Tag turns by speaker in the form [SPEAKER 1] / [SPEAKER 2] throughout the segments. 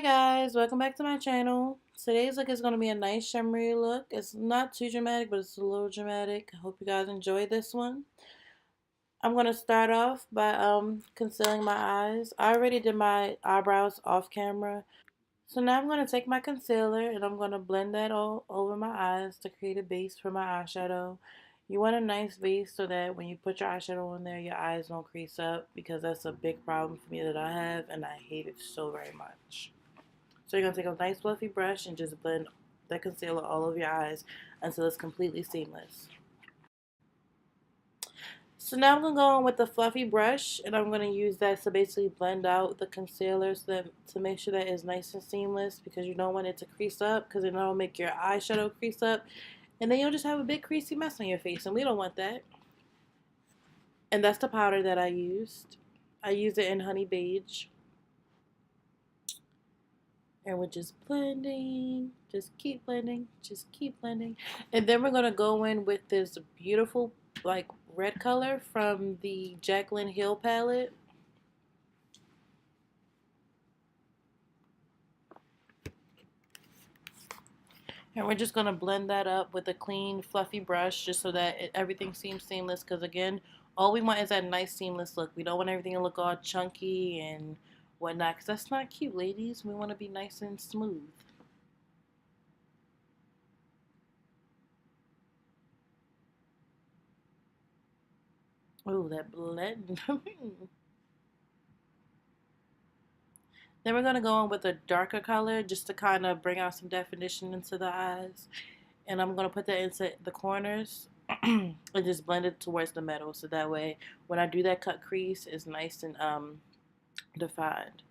[SPEAKER 1] Guys, welcome back to my channel. Today's look is going to be a nice shimmery look. It's not too dramatic, but it's a little dramatic. I hope you guys enjoy this one. I'm going to start off by concealing my eyes. I already did my eyebrows off camera. So now I'm going to take my concealer and I'm going to blend that all over my eyes to create a base for my eyeshadow. You want a nice base so that when you put your eyeshadow on there, your eyes don't crease up, because that's a big problem for me that I have and I hate it so very much. So you're going to take a nice fluffy brush and just blend the concealer all over your eyes until it's completely seamless. So now I'm going to go on with the fluffy brush and I'm going to use that to basically blend out the concealer to make sure that it's nice and seamless, because you don't want it to crease up, because then it'll make your eyeshadow crease up and then you'll just have a big creasy mess on your face, and we don't want that. And that's the powder that I used. I used it in Honey Beige. And we're just blending, just keep blending, just keep blending. And then we're going to go in with this beautiful like red color from the Jaclyn Hill palette. And we're just going to blend that up with a clean fluffy brush just so that everything seems seamless, because again, all we want is that nice seamless look. We don't want everything to look all chunky and whatnot, because that's not cute, ladies. We want to be nice and smooth. Oh, that blend. Then we're going to go in with a darker color just to kind of bring out some definition into the eyes. And I'm going to put that into the corners and just blend it towards the middle, so that way when I do that cut crease, it's nice and defined.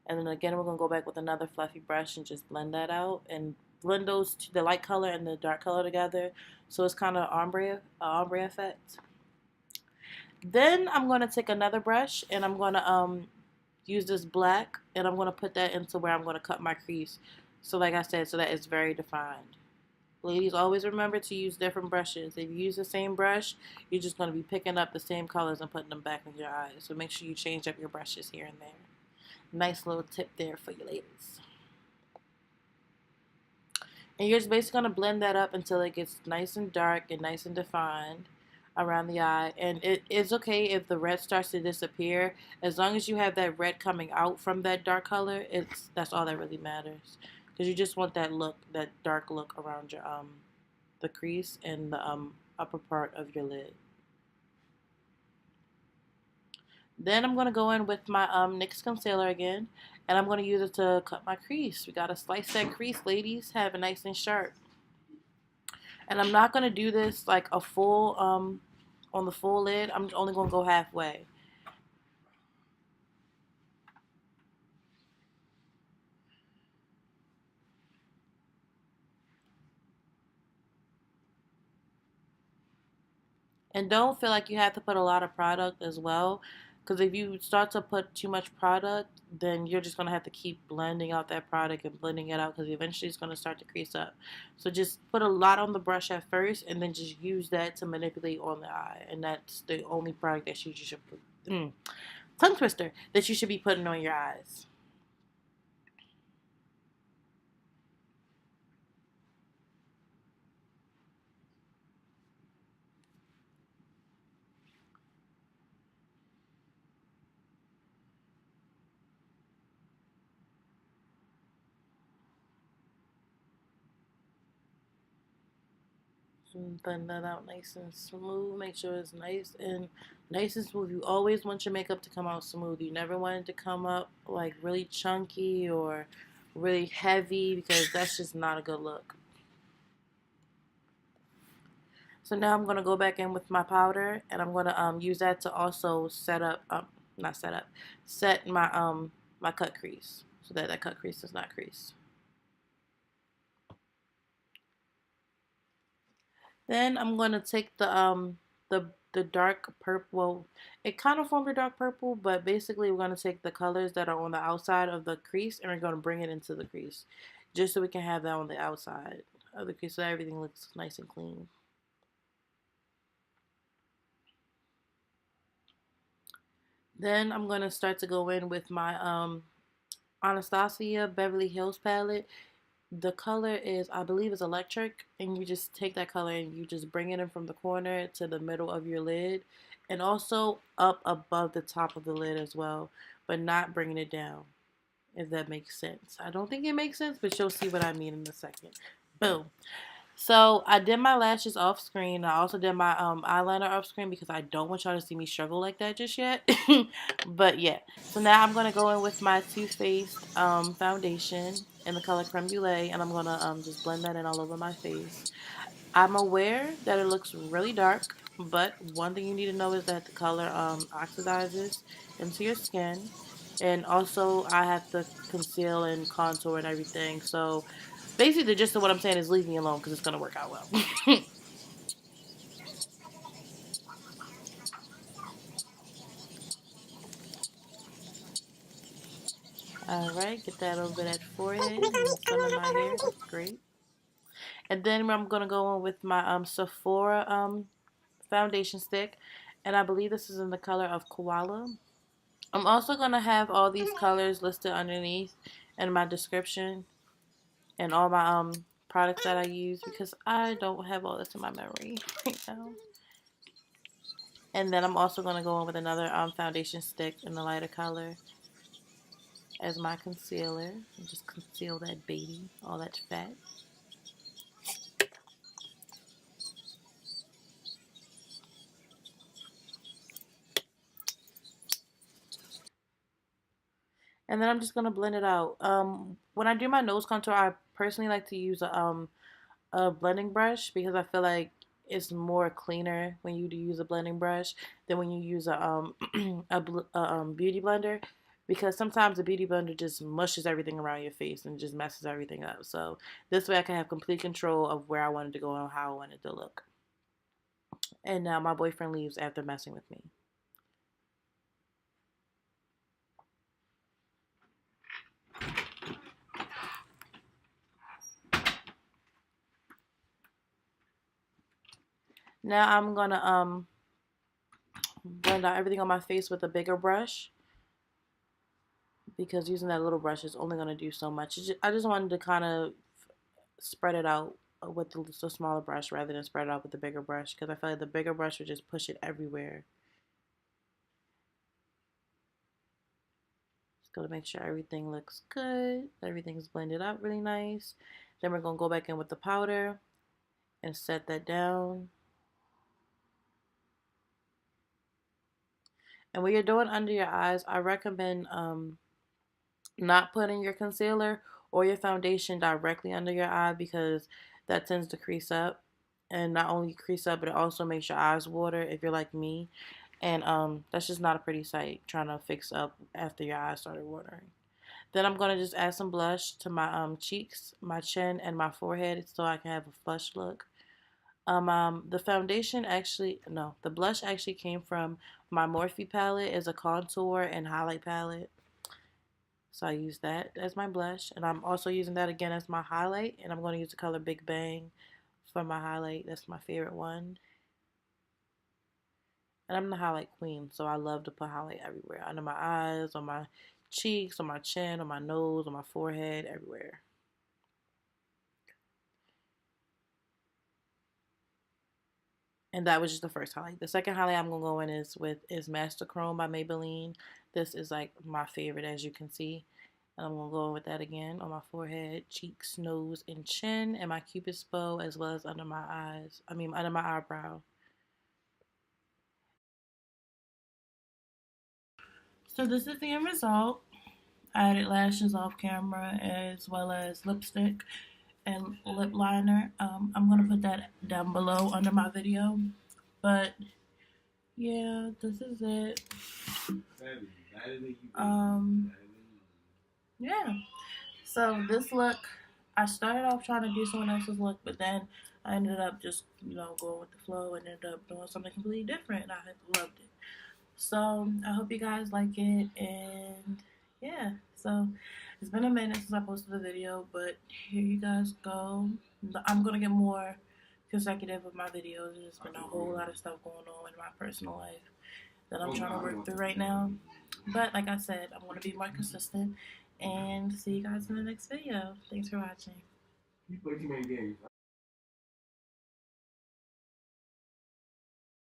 [SPEAKER 1] And then again, we're going to go back with another fluffy brush and just blend that out and blend those two, the light color and the dark color, together, so it's kind of ombre effect. Then I'm going to take another brush and I'm going to use this black and I'm going to put that into where I'm going to cut my crease. So like I said, so that it's very defined. Ladies, always remember to use different brushes. If you use the same brush, you're just going to be picking up the same colors and putting them back in your eyes. So make sure you change up your brushes here and there. Nice little tip there for you ladies. And you're just basically going to blend that up until it gets nice and dark and nice and defined around the eye. And it is okay if the red starts to disappear, as long as you have that red coming out from that dark color. That's all that really matters, because you just want that look, that dark look around your the crease and the upper part of your lid. Then I'm going to go in with my NYX concealer again, and I'm going to use it to cut my crease. We got to slice that crease, ladies, have it nice and sharp. And I'm not going to do this like a full on the full lid. I'm only going to go halfway. And don't feel like you have to put a lot of product as well, because if you start to put too much product, then you're just going to have to keep blending out that product and blending it out, because eventually it's going to start to crease up. So just put a lot on the brush at first and then just use that to manipulate on the eye. And that's the only product that you should put, tongue twister, that you should be putting on your eyes. And blend that out nice and smooth. Make sure it's nice and smooth. You always want your makeup to come out smooth. You never want it to come up like really chunky or really heavy, because that's just not a good look. So now I'm going to go back in with my powder, and I'm going to use that to also set up, set my my cut crease, so that that cut crease does not crease. Then I'm going to take the dark purple. Well, it kind of formed a dark purple, but basically we're going to take the colors that are on the outside of the crease and we're going to bring it into the crease, just so we can have that on the outside of the crease, so everything looks nice and clean. Then I'm going to start to go in with my Anastasia Beverly Hills palette. The color is, I believe, is electric, and you just take that color and you just bring it in from the corner to the middle of your lid, and also up above the top of the lid as well, but not bringing it down, if that makes sense. I don't think it makes sense, but you'll see what I mean in a second. Boom. So I did my lashes off screen. I also did my eyeliner off screen because I don't want y'all to see me struggle like that just yet. But yeah. So now I'm gonna go in with my Too Faced foundation in the color Creme Brulee, and I'm gonna just blend that in all over my face. I'm aware that it looks really dark, but one thing you need to know is that the color oxidizes into your skin. And also, I have to conceal and contour and everything. So, basically, the gist of what I'm saying is leave me alone because it's going to work out well. Alright, get that over that forehead and some in my hair. That's great. And then I'm going to go in with my Sephora foundation stick. And I believe this is in the color of Koala. I'm also going to have all these colors listed underneath in my description and all my products that I use because I don't have all this in my memory right now. And then I'm also going to go in with another foundation stick in the lighter color as my concealer. And just conceal that baby, all that fat. And then I'm just going to blend it out. When I do my nose contour, I personally like to use a blending brush because I feel like it's more cleaner when you do use a blending brush than when you use a beauty blender, because sometimes the beauty blender just mushes everything around your face and just messes everything up. So this way I can have complete control of where I wanted to go and how I wanted to look. And now my boyfriend leaves after messing with me. Now I'm gonna blend out everything on my face with a bigger brush because using that little brush is only gonna do so much. I just wanted to kind of spread it out with the smaller brush rather than spread it out with the bigger brush because I feel like the bigger brush would just push it everywhere. Just gotta make sure everything looks good, everything's blended out really nice. Then we're gonna go back in with the powder and set that down. And when you're doing under your eyes, I recommend not putting your concealer or your foundation directly under your eye because that tends to crease up. And not only crease up, but it also makes your eyes water if you're like me. And that's just not a pretty sight trying to fix up after your eyes started watering. Then I'm going to just add some blush to my cheeks, my chin, and my forehead so I can have a flush look. The foundation actually, no, the blush actually came from my Morphe palette. It's a contour and highlight palette. So I use that as my blush. And I'm also using that again as my highlight. And I'm going to use the color Big Bang for my highlight. That's my favorite one. And I'm the highlight queen, so I love to put highlight everywhere. Under my eyes, on my cheeks, on my chin, on my nose, on my forehead, everywhere. And that was just the first highlight. The second highlight I'm gonna go in is Master Chrome by Maybelline. This is like my favorite, as you can see. And I'm gonna go in with that again on my forehead, cheeks, nose, and chin, and my Cupid's bow, as well as under my eyes. I mean, under my eyebrow. So this is the end result. I added lashes off camera as well as lipstick and lip liner. I'm gonna put that down below under my video. But yeah, this is it. Yeah. So this look, I started off trying to do someone else's look, but then I ended up just, going with the flow and ended up doing something completely different, and I loved it. So I hope you guys like it, and yeah. So it's been a minute since I posted a video, but here you guys go. I'm gonna get more consecutive with my videos. There's been a whole lot of stuff going on in my personal life that I'm trying to work through right now. But like I said, I'm gonna be more consistent, And see you guys in the next video. Thanks for watching.
[SPEAKER 2] You play too many games.